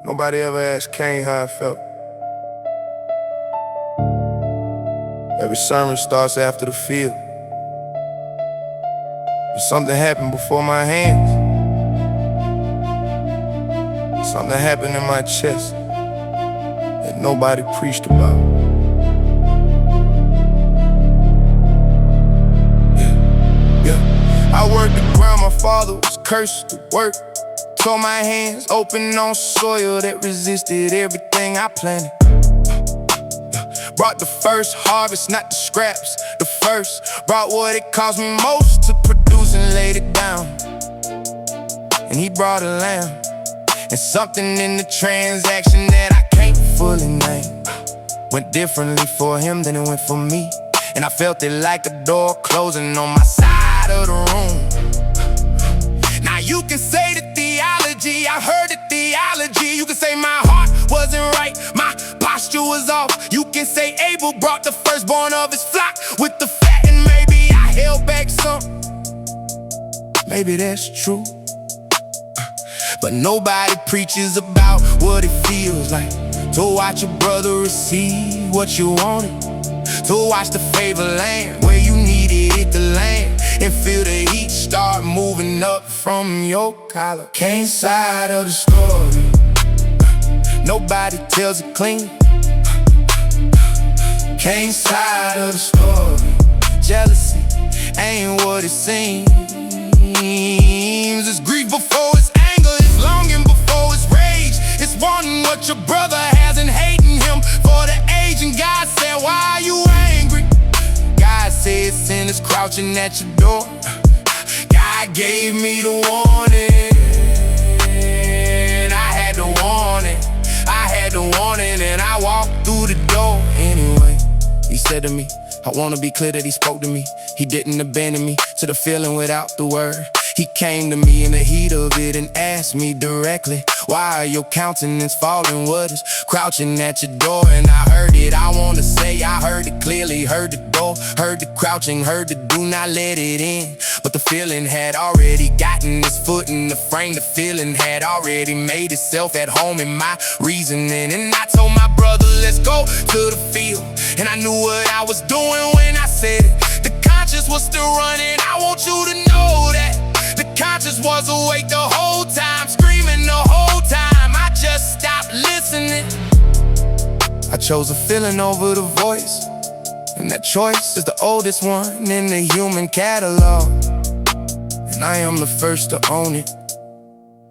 Nobody ever asked Cain how I felt. Every sermon starts after the field. But something happened before my hands. Something happened in my chest that nobody preached about. I worked the ground, my father was cursed to work. Tore my hands open on soil that resisted everything I planted. Brought the first harvest, not the scraps, the first. Brought what it cost me most to produce and laid it down. And he brought a lamb, and something in the transaction that I can't fully name went differently for him than it went for me. And I felt it like a door closing on my side of the room. Now you can say the theology, I heard the theology. You can say my heart wasn't right, my posture was off. You can say Abel brought the firstborn of his flock with the fat, and maybe I held back some. Maybe that's true, but nobody preaches about what it feels like to watch your brother receive what you wanted, to watch the favor land where you needed it to land, and feel the heat start moving up from your collar. Cain's side of the story, nobody tells it clean. Cain's side of the story, jealousy ain't what it seems. It's grief before it's anger, it's longing before it's rage. It's wanting what your brother has and hating him for the age. And God said, why are you angry? God said, sin is crouching at your door. God gave me the warning. I had to warn it, I had to warn it, and I walked through the door anyway. He said to me, I wanna be clear that he spoke to me. He didn't abandon me to the feeling without the word. He came to me in the heat of it and asked me directly, why are your countenance falling? What is crouching at your door? And I heard it, I wanna say I heard it clearly. Heard the door, heard the crouching, heard the do not let it in. But the feeling had already gotten its foot in the frame. The feeling had already made itself at home in my reasoning. And I told my brother, let's go to the field. And I knew what I was doing when I said it. The conscience was still running, I want you to know that. The conscience was awake the whole time, screaming the whole time. I just stopped listening. I chose a feeling over the voice, and that choice is the oldest one in the human catalog. And I am the first to own it,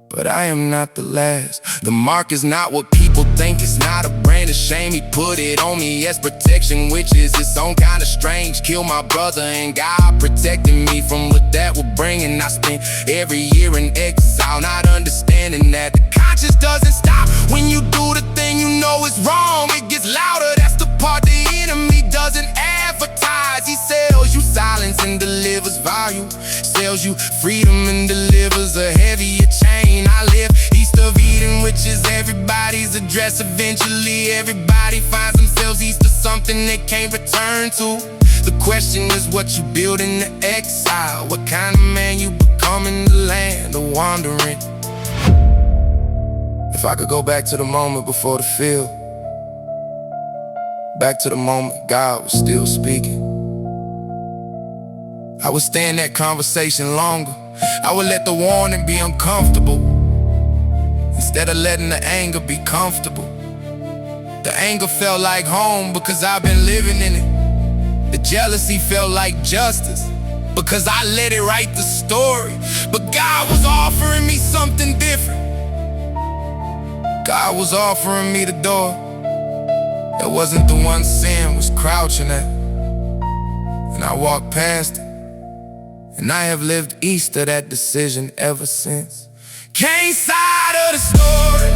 but I am not the last. The mark is not what people think, it's not a brand of shame. He put it on me as protection, which is its own kind of strange. Killed my brother and God protected me from what that would bring. And I spent every year in exile, not understanding that the conscience doesn't stop when you do the thing you know is wrong. It gets louder, that's the part the enemy doesn't advertise. He sells you silence and delivers value, sells you freedom and delivers a heavier chain. I live east of Eden, which is everybody's address. Eventually everybody finds themselves east of something they can't return to. The question is what you build in the exile, what kind of man you become in the land of wandering. If I could go back to the moment before the field, back to the moment God was still speaking, I would stay in that conversation longer. I would let the warning be uncomfortable instead of letting the anger be comfortable. The anger felt like home because I've been living in it. The jealousy felt like justice because I let it write the story. But God was offering me something different. God was offering me the door that wasn't the one sin was crouching at. And I walked past it, and I have lived east of that decision ever since. Cain's side of the story,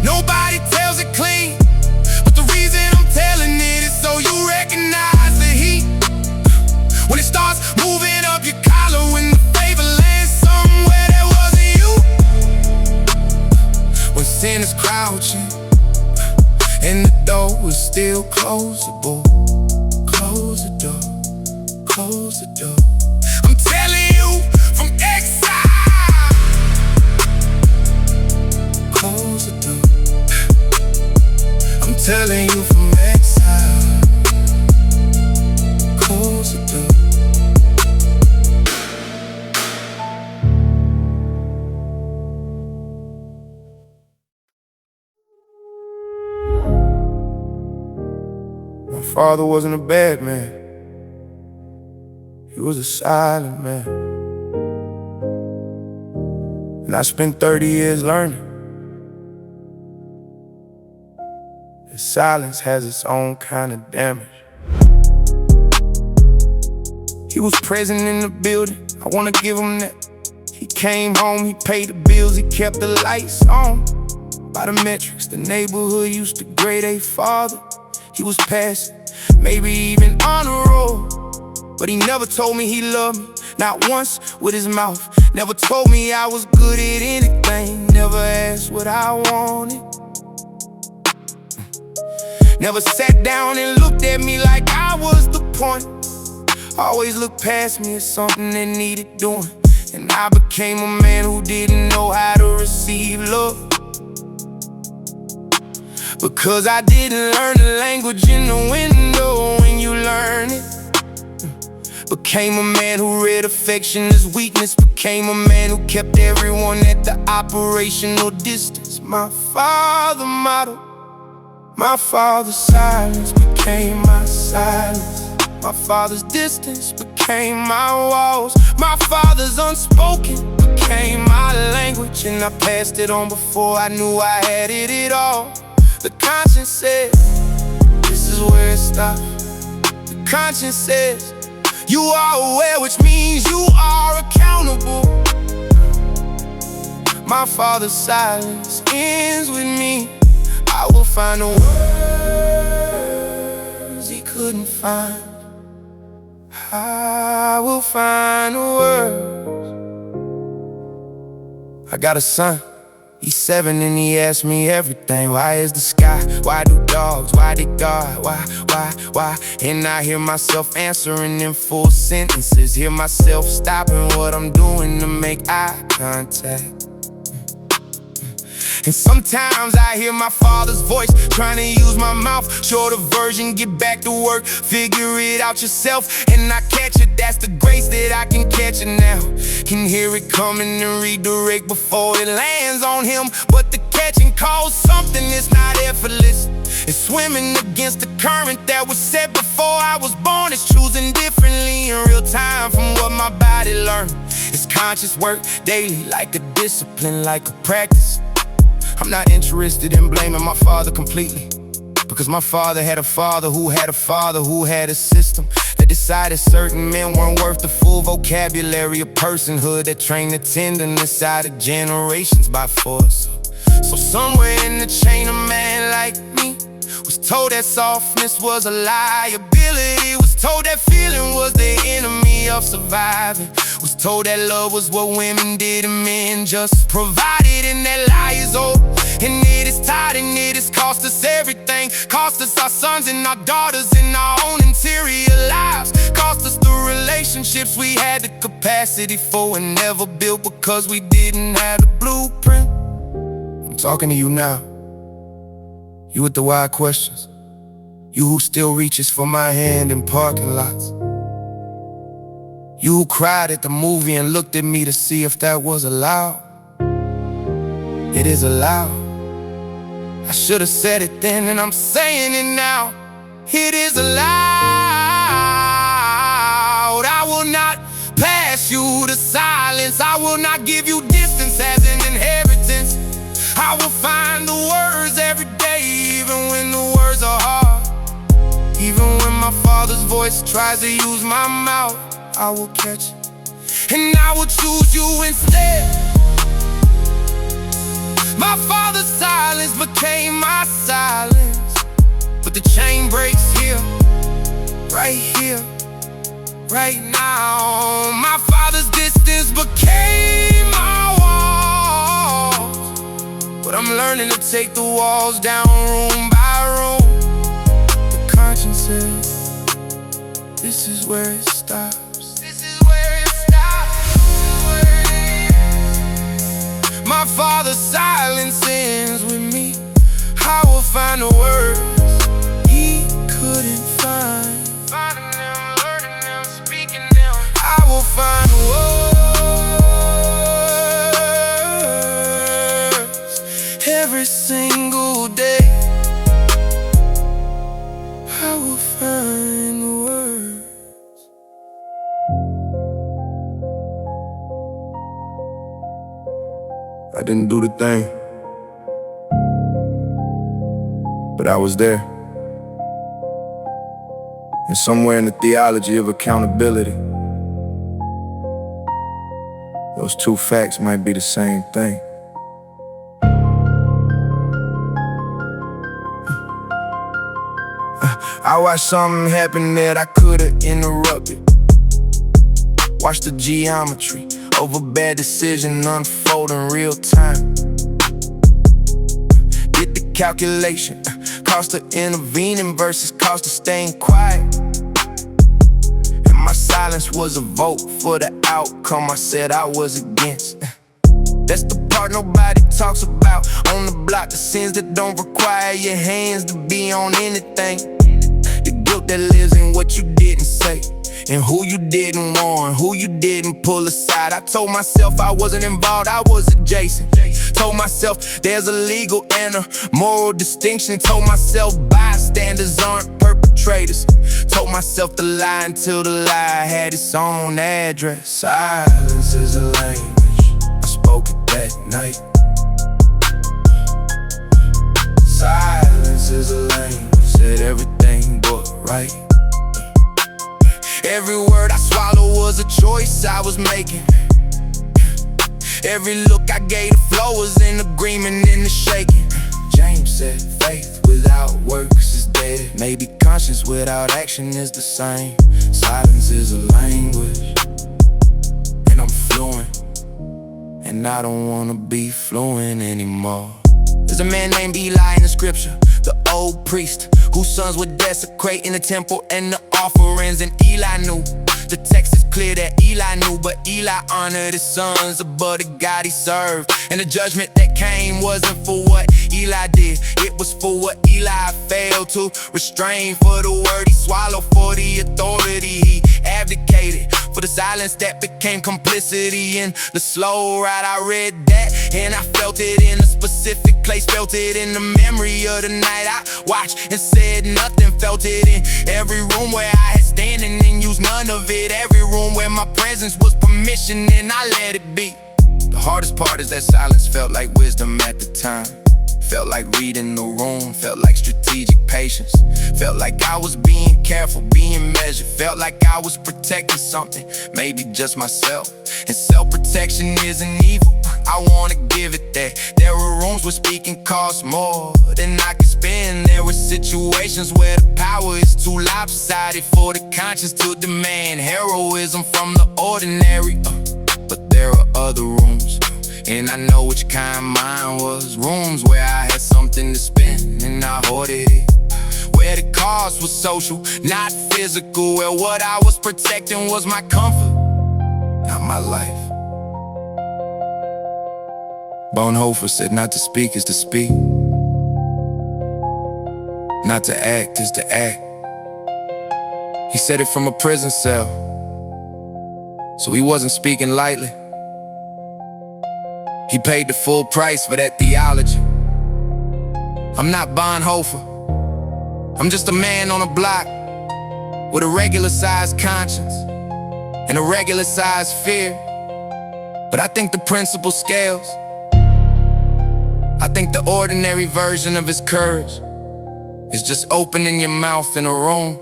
nobody tells it clean, but the reason I'm telling it is so you recognize the heat when it starts moving up your collar, when the favor lands somewhere that wasn't you, when sin is crouching and the door is still closable. Close the door, close the door. I'm telling you from exile, close father wasn't a bad man. He was a silent man. And I spent 30 years learning that silence has its own kind of damage. He was present in the building, I wanna give him that. He came home, he paid the bills, he kept the lights on. By the metrics, the neighborhood used to grade a father. He was passing, maybe even on a roll. But he never told me he loved me, not once with his mouth. Never told me I was good at anything, never asked what I wanted. Never sat down and looked at me like I was the point. Always looked past me as something that needed doing. And I became a man who didn't know how to receive love, because I didn't learn the language in the window when you learn it. Became a man who read affection as weakness. Became a man who kept everyone at the operational distance. My father motto, my father's silence became my silence. My father's distance became my walls. My father's unspoken became my language. And I passed it on before I knew I had it all. The conscience says, this is where it stops. The conscience says, you are aware, which means you are accountable. My father's silence ends with me. I will find the words he couldn't find. I will find the words. I got a son, he's 7 and he asks me everything. Why is the sky? Why do dogs? Why did God? Why? And I hear myself answering in full sentences. Hear myself stopping what I'm doing to make eye contact. And sometimes I hear my father's voice trying to use my mouth. Shorter version, get back to work, figure it out yourself. And I catch it, that's the grace that I can catch it now. Can hear it coming and redirect before it lands on him. But the catching calls something that's not effortless. It's swimming against the current that was set before I was born. It's choosing differently in real time from what my body learned. It's conscious work daily, like a discipline, like a practice. I'm not interested in blaming my father completely, because my father had a father who had a father who had a system that decided certain men weren't worth the full vocabulary of personhood, that trained the tenderness out of generations by force. So somewhere in the chain, a man like me was told that softness was a liability, was told that feeling was the enemy of surviving, was told that love was what women did and men just provided. And that lie is old, and it is tired, and it has cost us everything. Cost us our sons and our daughters and our own interior lives. Cost us the relationships we had the capacity for and never built because we didn't have the blueprint. I'm talking to you now, you with the wide questions, you who still reaches for my hand in parking lots, you who cried at the movie and looked at me to see if that was allowed. It is allowed. I should have said it then and I'm saying it now. It is allowed. I will not pass you to silence. I will not give you distance as an inheritance. I will find the words every day, even when the words are hard. Even when my father's voice tries to use my mouth, I will catch it, and I will choose you instead. My father's silence became my silence, but the chain breaks here, right now. My father's distance became my walls, but I'm learning to take the walls down room by room. The conscience says, this is where it stops. My father's silence ends with me. I will find the words he couldn't find. Finding them, learning them, speaking them. I will find the words every single day. I will find I didn't do the thing, but I was there. And somewhere in the theology of accountability, those two facts might be the same thing. I watched something happen that I could've interrupted. Watch the geometry of a bad decision unfold in real time. Did the calculation, cost of intervening versus cost of staying quiet. And my silence was a vote for the outcome I said I was against. That's the part nobody talks about on the block, the sins that don't require your hands to be on anything. The guilt that lives in what you didn't say, and who you didn't warn, who you didn't pull aside. I told myself I wasn't involved, I was adjacent. Told myself there's a legal and a moral distinction. Told myself bystanders aren't perpetrators. Told myself to lie until the lie had its own address. Silence is a language, I spoke it that night. Silence is a language, said everything but right. Every word I swallowed was a choice I was making. Every look I gave the flow was in agreement in the shaking. James said faith without works is dead. Maybe conscience without action is the same. Silence is a language, and I'm fluent, and I don't wanna be fluent anymore. There's a man named Eli in the scripture, the old priest, whose sons would desecrate in the temple and the offerings. And Eli knew, the text is clear that Eli knew, but Eli honored his sons above the God he served. And the judgment that came wasn't for what Eli did, it was for what Eli failed to restrain. For the word he swallowed, for the authority he abdicated, for the silence that became complicity in the slow ride. I read that and I felt it in a specific place, felt it in the memory of the night I watched and said nothing. Felt it in every room where I had standing and used none of it. Every room where my presence was permission and I let it be. The hardest part is that silence felt like wisdom at the time. Felt like reading the room, felt like strategic patience. Felt like I was being careful, being measured. Felt like I was protecting something, maybe just myself. And self-protection isn't evil, I wanna give it that. There were rooms where speaking cost more than I could spend. There were situations where the power is too lopsided for the conscience to demand heroism from the ordinary. But there are other rooms, and I know which kind mine was. Rooms where I had something to spend and I hoarded it. Where the cost was social, not physical. Where what I was protecting was my comfort, not my life. Bonhoeffer said not to speak is to speak, not to act is to act. He said it from a prison cell, so he wasn't speaking lightly. He paid the full price for that theology. I'm not Bonhoeffer, I'm just a man on a block with a regular-sized conscience and a regular-sized fear. But I think the principle scales. I think the ordinary version of his courage is just opening your mouth in a room,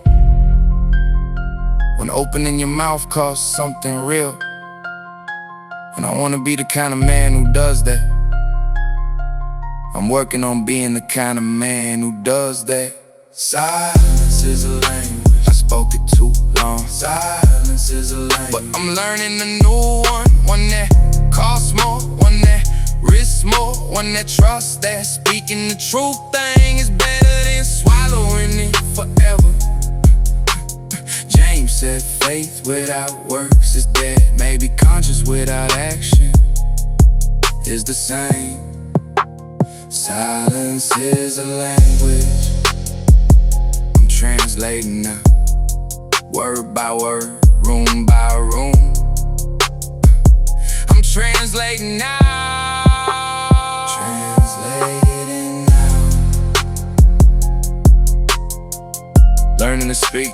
when opening your mouth costs something real. And I wanna be the kind of man who does that. I'm working on being the kind of man who does that. Silence is a language, I spoke it too long. Silence is a language, but I'm learning a new one that costs more, one that risks more, one that trusts that speaking the truth thing is better than swallowing it forever. James said faith without works is dead. Maybe conscience without action is the same. Silence is a language, I'm translating now, word by word, room by room. I'm translating now. Translating now. Learning to speak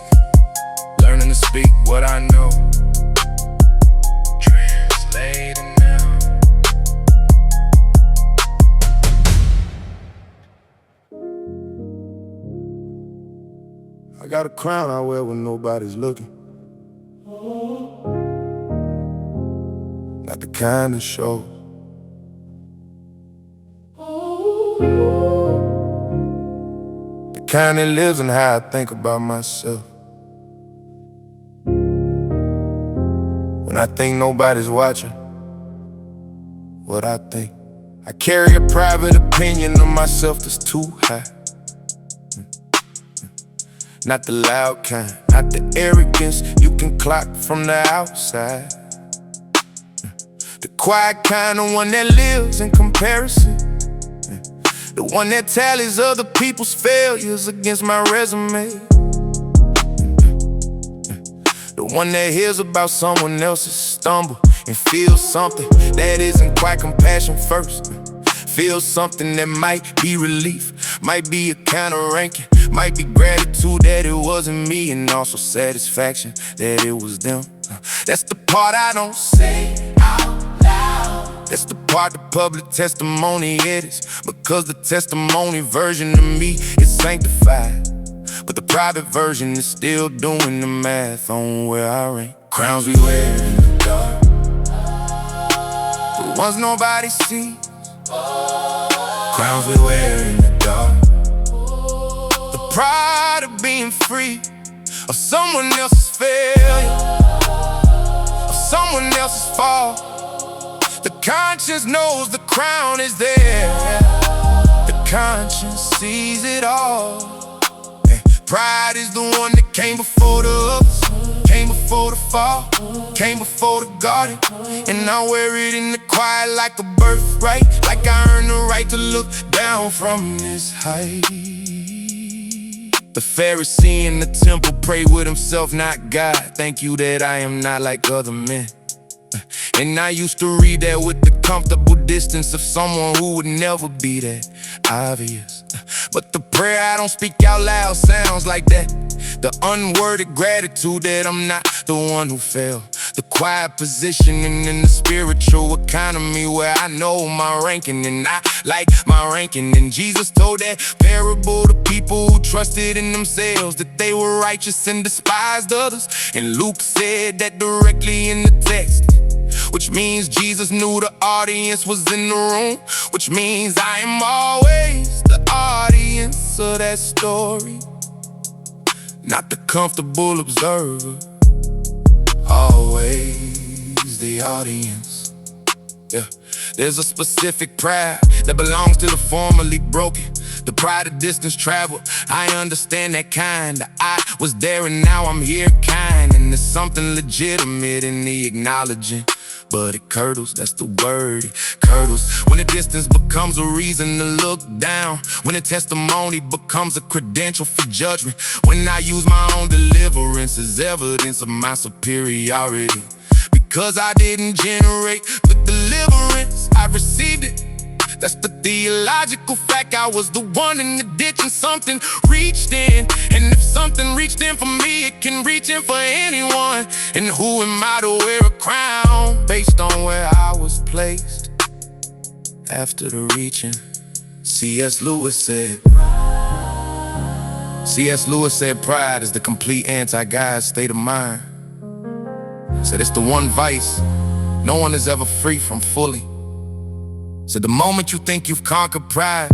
what I know. Translating now. got a crown I wear when nobody's looking. Not the kind of show. The kind that lives in how I think about myself. When I think nobody's watching what I think. I carry a private opinion of myself that's too high. Not the loud kind, not the arrogance you can clock from the outside. The quiet kind, the one that lives in comparison. The one that tallies other people's failures against my resume. The one that hears about someone else's stumble and feels something that isn't quite compassion first. Feels something that might be relief, might be a kind of ranking, might be gratitude that it wasn't me, and also satisfaction that it was them. That's the part I don't say out loud. That's the part the public testimony edits, because the testimony version of me is sanctified, but the private version is still doing the math on where I rank. Crowns we wear in the dark, the ones nobody sees. Crowns we wear in the dark, the pride of being free, of someone else's failure, of someone else's fall. The conscience knows the crown is there. The conscience sees it all. Pride is the one that came before the ups, came before the fall, came before the garden. And I wear it in the quiet like a birthright, like I earned the right to look down from this height. The Pharisee in the temple prayed with himself, not God. Thank you that I am not like other men. And I used to read that with the comfortable distance of someone who would never be that obvious. But the prayer I don't speak out loud sounds like that. The unworded gratitude that I'm not the one who fell. The quiet positioning in the spiritual economy where I know my ranking and I like my ranking. And Jesus told that parable to people who trusted in themselves, that they were righteous and despised others. And Luke said that directly in the text, which means Jesus knew the audience was in the room, which means I am always the audience of that story, not the comfortable observer, always the audience. Yeah, there's a specific pride that belongs to the formerly broken, the pride of distance traveled. I understand that kind. I was there and now I'm here kind. And there's something legitimate in the acknowledging, but it curdles, that's the word, it curdles. When the distance becomes a reason to look down, when a testimony becomes a credential for judgment, when I use my own deliverance as evidence of my superiority. Because I didn't generate the deliverance, I received it. That's the theological fact. I was the one in the ditch and something reached in. And if something reached in for me, it can reach in for anyone. And who am I to wear a crown based on where I was placed after the reaching? C.S. Lewis said pride is the complete anti-God state of mind. Said it's the one vice no one is ever free from fully. So the moment you think you've conquered pride,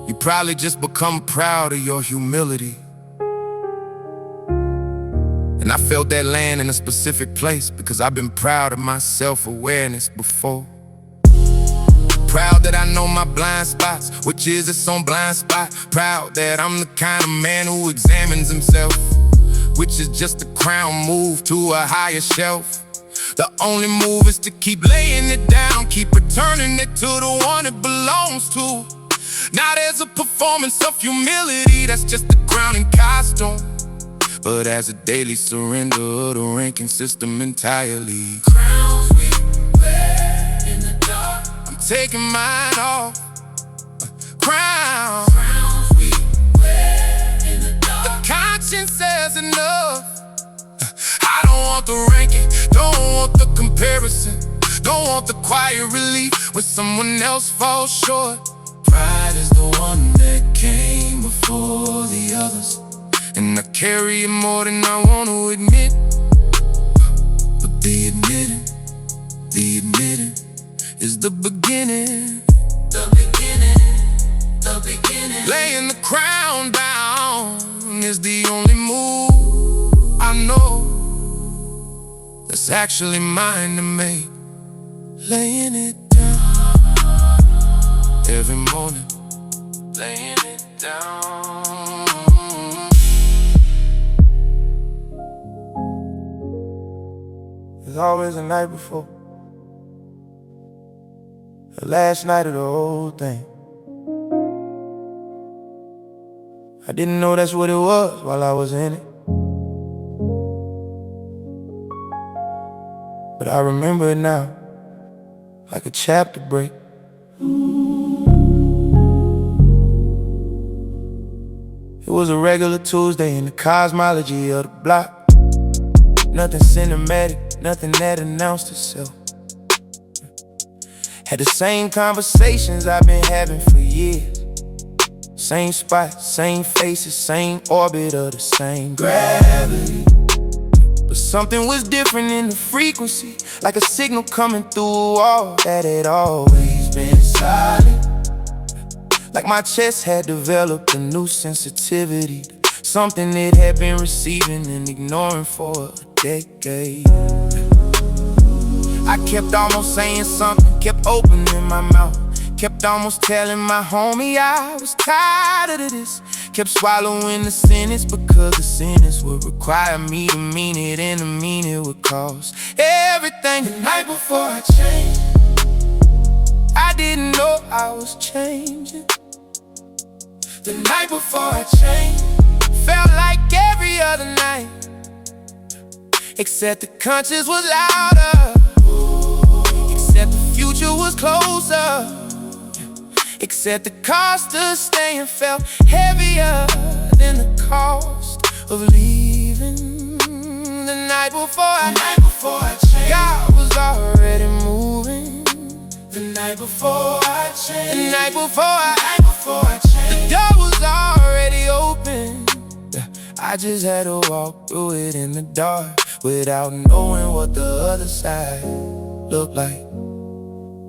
you probably just become proud of your humility. And I felt that land in a specific place because I've been proud of my self-awareness before. Proud that I know my blind spots, which is its own blind spot. Proud that I'm the kind of man who examines himself, which is just a crown move to a higher shelf. The only move is to keep laying it down, keep returning it to the one it belongs to. Not as a performance of humility, that's just a crowning costume, but as a daily surrender of the ranking system entirely. Crowns we wear in the dark, I'm taking mine off. Crowns we wear in the dark, the conscience says enough. I don't want the ranking, don't want the comparison, don't want the quiet relief when someone else falls short. pride is the one that came before the others, and I carry it more than I want to admit. But the admitting is the beginning. The beginning. Laying the crown down is the only move I know that's actually mine to make. Laying it down every morning, laying it down. There's always a night before, the last night of the whole thing. I didn't know that's what it was while I was in it, but I remember it now, like a chapter break. It was a regular Tuesday in the cosmology of the block. Nothing cinematic, nothing that announced itself. Had the same conversations I've been having for years. Same spot, same faces, same orbit of the same gravity. But something was different in the frequency, like a signal coming through a wall that had always been silent. Like my chest had developed a new sensitivity to something it had been receiving and ignoring for a decade. I kept almost saying something, kept opening my mouth, kept almost telling my homie I was tired of this. Kept swallowing the sentence because the sentence would require me to mean it, and to mean it would cost everything. The night before I changed, I didn't know I was changing. The night before I changed felt like every other night, except the conscience was louder, except the future was closer, except the cost of staying felt heavier than the cost of leaving. The night before I changed, God was already moving. The night before I changed, the night before I changed, the door was already open. I just had to walk through it in the dark without knowing what the other side looked like.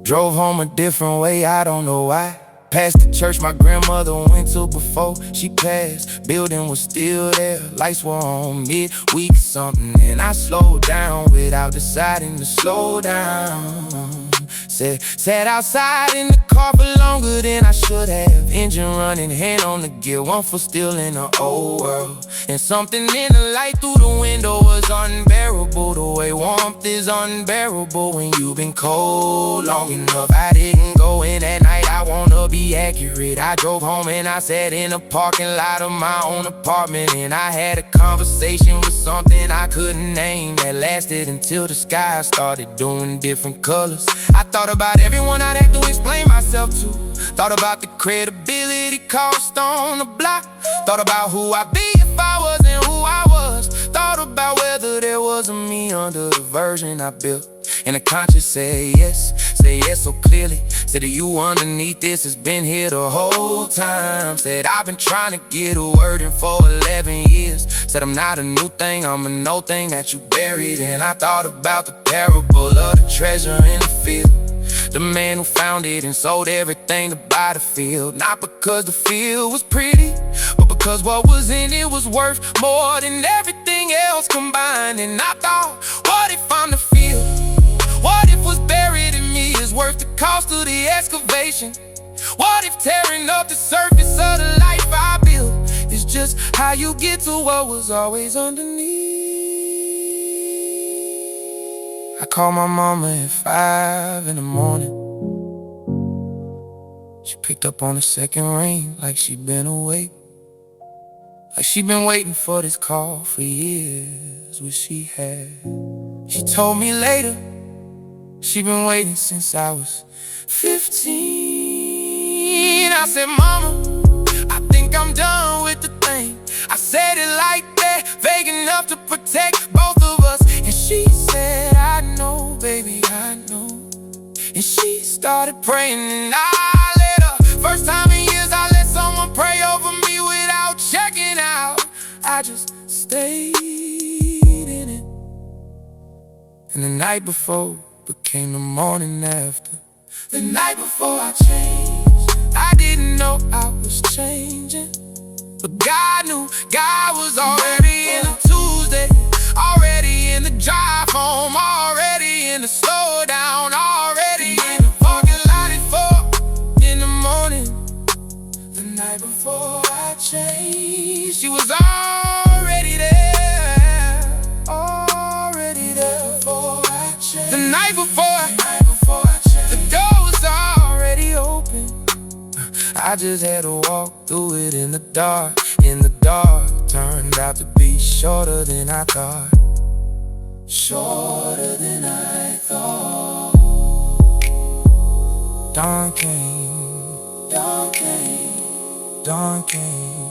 Drove home a different way, I don't know why. Past the church my grandmother went to before she passed. Building was still there, lights were on midweek something, and I slowed down without deciding to slow down. Sat outside in the car for longer than I should have. Engine running, hand on the gear, one foot still in the old world. And something in the light through the window was unbearable. The way warmth is unbearable when you've been cold long enough. I didn't go in at night, I wanna be accurate. I drove home and I sat in the parking lot of my own apartment, and I had a conversation with something I couldn't name that lasted until the sky started doing different colors. I thought about everyone I'd have to explain myself to. Thought about the credibility cost on the block. Thought about who I'd be if I wasn't who I was. Thought about whether there was a me under the version I built. And the conscience say yes so clearly. Said that you underneath this has been here the whole time. Said I've been trying to get a word in for 11 years. Said I'm not a new thing, I'm an old thing that you buried. And I thought about the parable of the treasure in the field. The man who found it and sold everything to buy the field. Not because the field was pretty, but because what was in it was worth more than everything else combined. And I thought, what if I'm the field? What if what's buried in me is worth the cost of the excavation? What if tearing up the surface of the life I built is just how you get to what was always underneath? I called my mama at 5 in the morning. She picked up on the second ring like she'd been awake, like she'd been waiting for this call for years, what she had. She told me later she'd been waiting since I was 15. I said, Mama, I think I'm done with the thing. I said it like that, vague enough to protect both of us. And she said, I know, baby, I know. And she started praying, and I let her First time in years I let someone pray over me without checking out. I just stayed in it. And the night before became the morning after. The night before I changed, I didn't know I was changing, but God knew. God was already in a Tuesday, already in the drive home, already in the slow down, already in the parking lot at 4 in the morning. The night before I changed, she was already there, already there before I changed. The night before I changed, the door was already open. I just had to walk through it in the dark, in the dark. Turned out to be shorter than I thought, shorter than I thought. Dawn came, dawn came, dawn came.